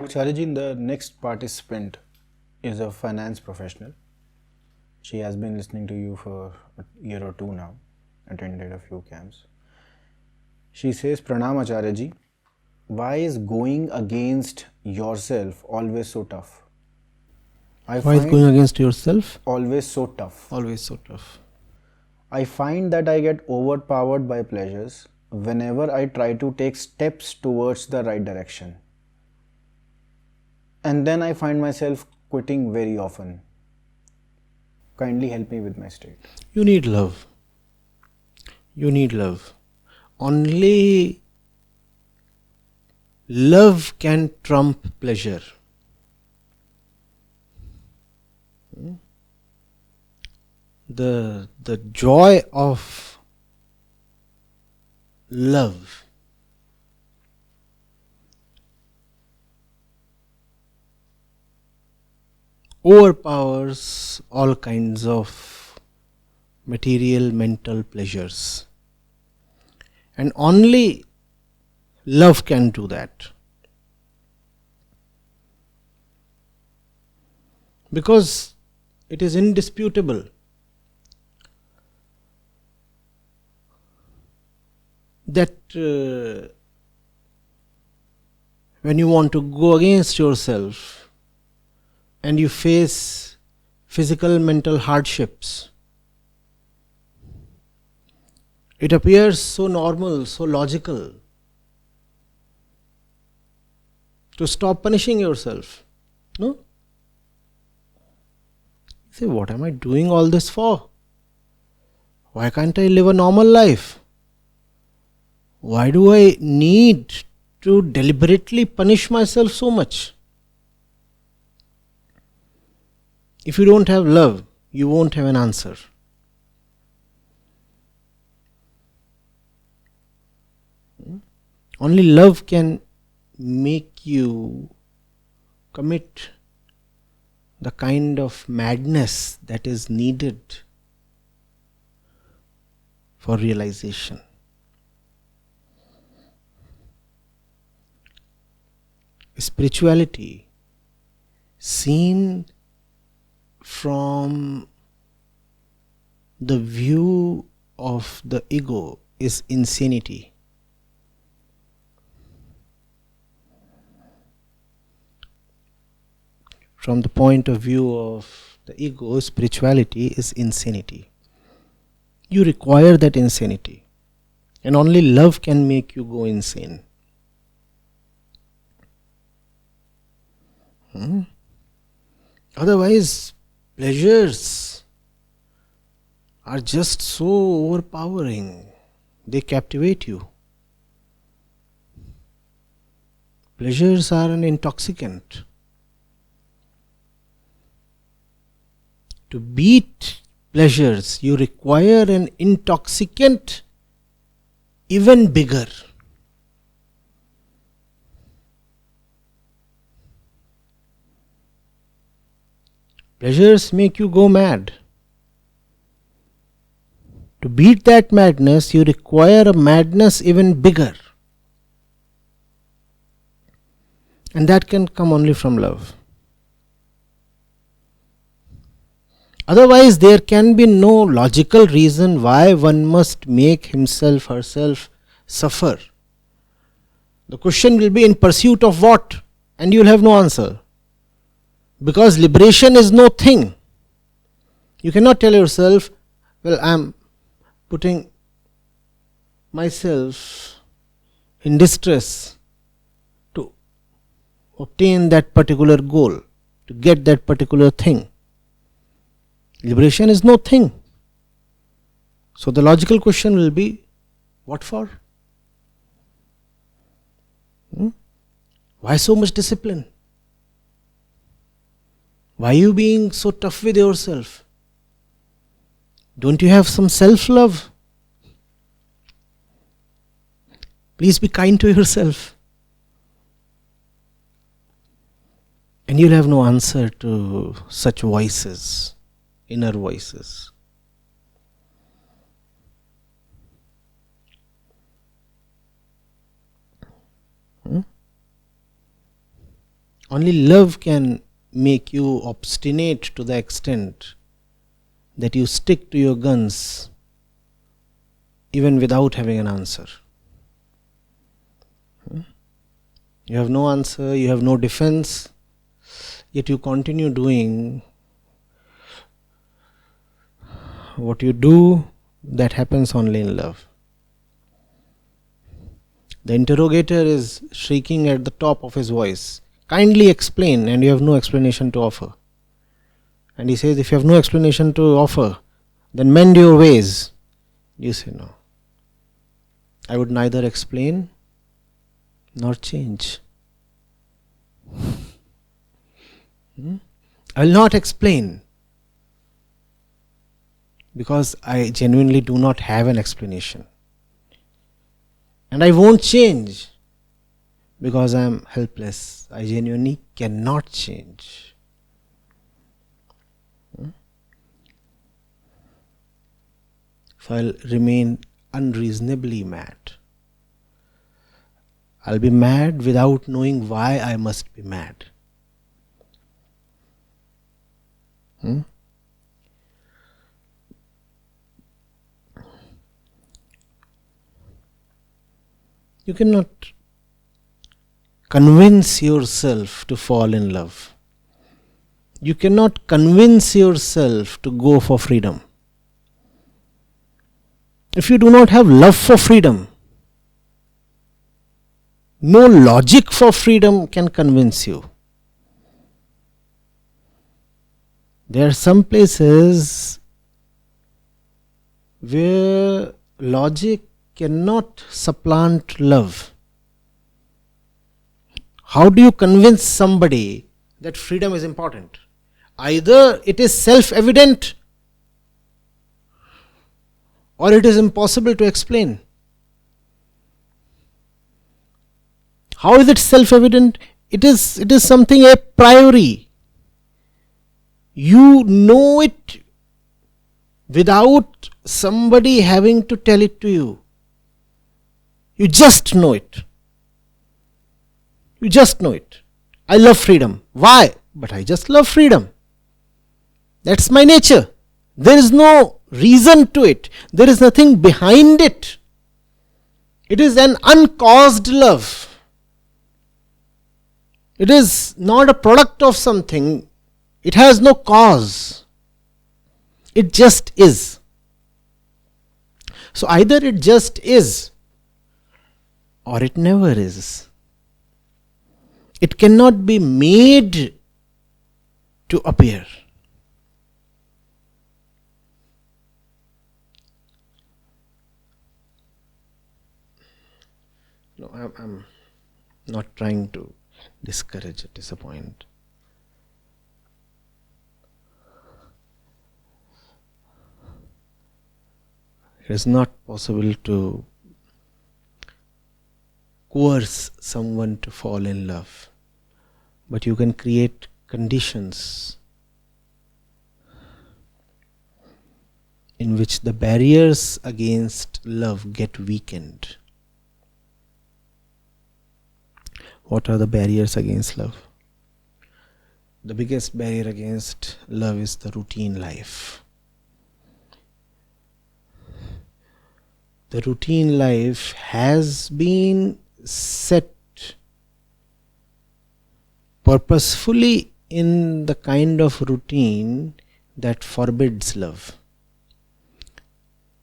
Acharya, the next participant is a finance professional. She has been listening to you for a year or two now, attended a few camps. She says, Pranam Acharya ji, why is going against yourself always so tough? Why is going against yourself always so tough? always so tough? I find that I get overpowered by pleasures whenever I try to take steps towards the right direction. And then I find myself quitting very often. Kindly help me with my state. You need love. You need love. Only love can trump pleasure. The joy of love overpowers all kinds of material, mental pleasures. And only love can do that. Because it is indisputable that when you want to go against yourself and you face physical, mental hardships, it appears so normal, so logical to stop punishing yourself. No? You say, what am I doing all this for? Why can't I live a normal life? Why do I need to deliberately punish myself so much? If you don't have love, you won't have an answer. Only love can make you commit the kind of madness that is needed for realization. Spirituality, seen from the view of the ego, is insanity. From the point of view of the ego, spirituality is insanity. You require that insanity, and only love can make you go insane. Otherwise, pleasures are just so overpowering. They captivate you. Pleasures are an intoxicant. To beat pleasures, you require an intoxicant even bigger. Pleasures make you go mad. To beat that madness, you require a madness even bigger. And that can come only from love. Otherwise, there can be no logical reason why one must make himself, herself suffer. The question will be, in pursuit of what? And you will have no answer. Because liberation is no thing. You cannot tell yourself, well, I am putting myself in distress to obtain that particular goal, to get that particular thing. Liberation is no thing. So the logical question will be, what for? Why so much discipline? Why are you being so tough with yourself? Don't you have some self-love? Please be kind to yourself. And you'll have no answer to such voices, inner voices. Only love can make you obstinate to the extent that you stick to your guns even without having an answer. You have no answer, you have no defense, yet you continue doing what you do. That happens only in love. The interrogator is shrieking at the top of his voice, kindly explain, and you have no explanation to offer. And he says, if you have no explanation to offer, then mend your ways. You say, no, I would neither explain nor change. I will not explain because I genuinely do not have an explanation. And I won't change because I am helpless. I genuinely cannot change. So I'll remain unreasonably mad. I'll be mad without knowing why I must be mad. You cannot convince yourself to fall in love. You cannot convince yourself to go for freedom. If you do not have love for freedom, no logic for freedom can convince you. There are some places where logic cannot supplant love. How do you convince somebody that freedom is important? Either it is self-evident or it is impossible to explain. How is it self-evident? It is something a priori. You know it without somebody having to tell it to you. You just know it. You just know it. I love freedom. Why? But I just love freedom. That's my nature. There is no reason to it. There is nothing behind it. It is an uncaused love. It is not a product of something. It has no cause. It just is. So either it just is or it never is. It cannot be made to appear. No, I'm not trying to discourage or disappoint. It is not possible to coerce someone to fall in love, but you can create conditions in which the barriers against love get weakened. What are the barriers against love? The biggest barrier against love is the routine life. The routine life has been set purposefully in the kind of routine that forbids love.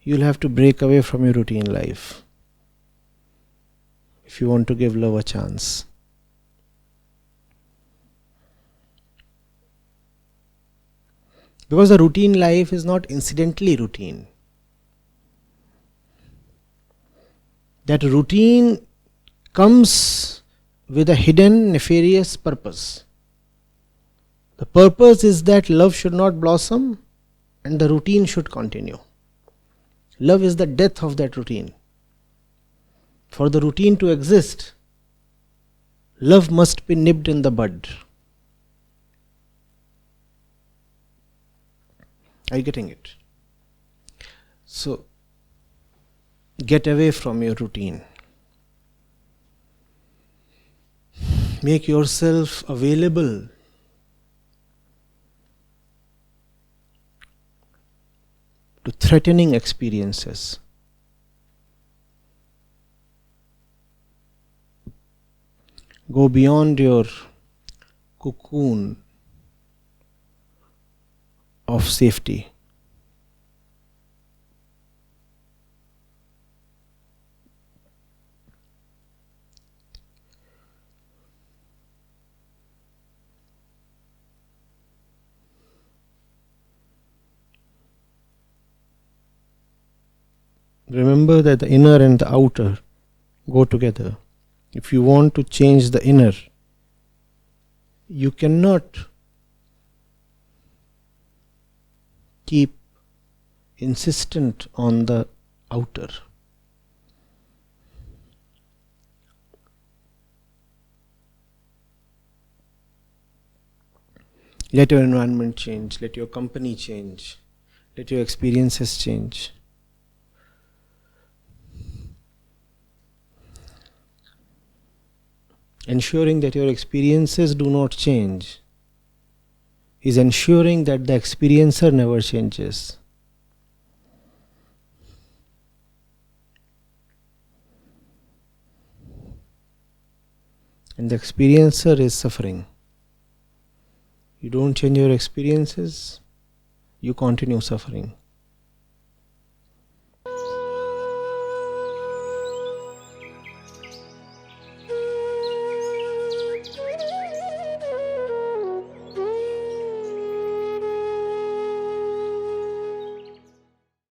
You'll have to break away from your routine life if you want to give love a chance. Because the routine life is not incidentally routine. That routine comes with a hidden nefarious purpose. The purpose is that love should not blossom and the routine should continue. Love is the death of that routine. For the routine to exist, love must be nipped in the bud. Are you getting it? So, get away from your routine. make yourself available to threatening experiences. Go beyond your cocoon of safety. Remember that the inner and the outer go together. If you want to change the inner, you cannot keep insistent on the outer. Let your environment change, let your company change, let your experiences change. Ensuring that your experiences do not change is ensuring that the experiencer never changes. And the experiencer is suffering. You don't change your experiences, you continue suffering.